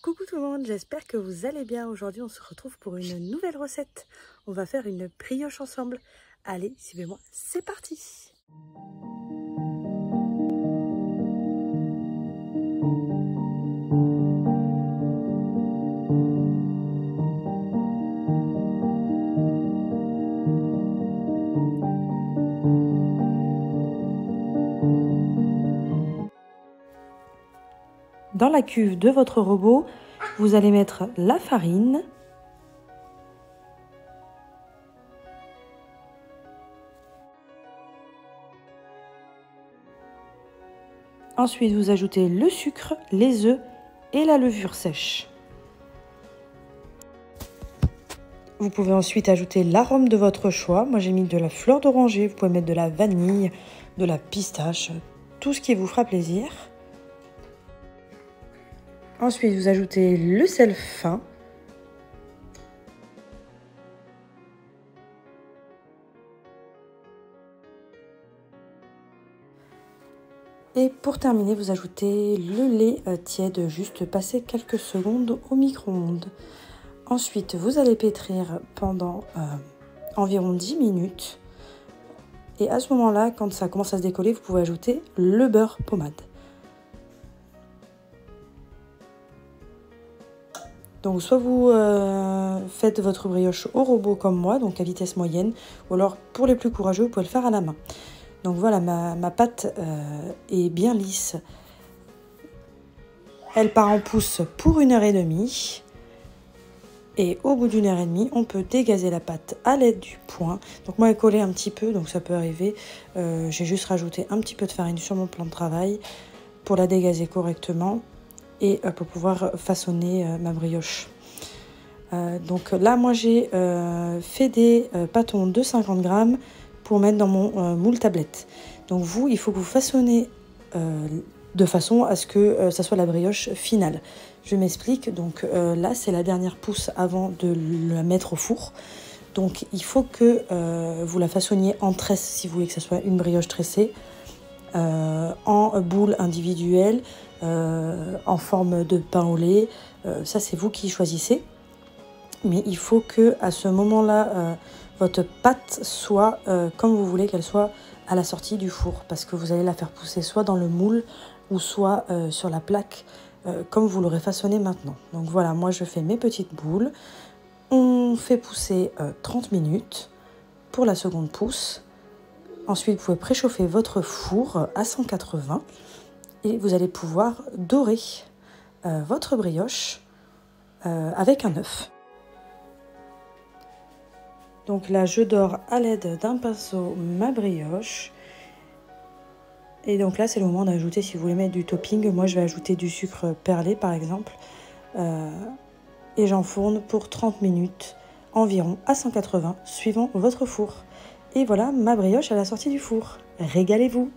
Coucou tout le monde, j'espère que vous allez bien. Aujourd'hui, on se retrouve pour une nouvelle recette. On va faire une brioche ensemble. Allez, suivez-moi, c'est parti! Dans la cuve de votre robot, vous allez mettre la farine, ensuite vous ajoutez le sucre, les œufs et la levure sèche. Vous pouvez ensuite ajouter l'arôme de votre choix. Moi j'ai mis de la fleur d'oranger, vous pouvez mettre de la vanille, de la pistache, tout ce qui vous fera plaisir. Ensuite, vous ajoutez le sel fin. Et pour terminer, vous ajoutez le lait tiède, juste passer quelques secondes au micro-ondes. Ensuite, vous allez pétrir pendant environ 10 minutes. Et à ce moment-là, quand ça commence à se décoller, vous pouvez ajouter le beurre pommade. Donc soit vous faites votre brioche au robot comme moi, donc à vitesse moyenne, ou alors pour les plus courageux, vous pouvez le faire à la main. Donc voilà, ma pâte est bien lisse. Elle part en pousse pour 1h30. Et au bout d'1h30, on peut dégazer la pâte à l'aide du poing. Donc moi, elle collait un petit peu, donc ça peut arriver. J'ai juste rajouté un petit peu de farine sur mon plan de travail pour la dégazer correctement. Et pour pouvoir façonner ma brioche. Donc là, moi, j'ai fait des pâtons de 50 grammes pour mettre dans mon moule tablette. Donc vous, il faut que vous façonnez de façon à ce que ça soit la brioche finale. Je m'explique. Donc là, c'est la dernière pousse avant de la mettre au four. Donc il faut que vous la façonniez en tresse si vous voulez que ça soit une brioche tressée. En boule individuelle, en forme de pain au lait, ça c'est vous qui choisissez. Mais il faut que à ce moment-là, votre pâte soit comme vous voulez qu'elle soit à la sortie du four, parce que vous allez la faire pousser soit dans le moule ou soit sur la plaque, comme vous l'aurez façonné maintenant. Donc voilà, moi je fais mes petites boules. On fait pousser 30 minutes pour la seconde pousse. Ensuite, vous pouvez préchauffer votre four à 180 et vous allez pouvoir dorer votre brioche avec un œuf. Donc là, je dore à l'aide d'un pinceau ma brioche. Et donc là, c'est le moment d'ajouter, si vous voulez mettre du topping, moi je vais ajouter du sucre perlé par exemple. Et j'enfourne pour 30 minutes environ à 180, suivant votre four. Et voilà ma brioche à la sortie du four. Régalez-vous!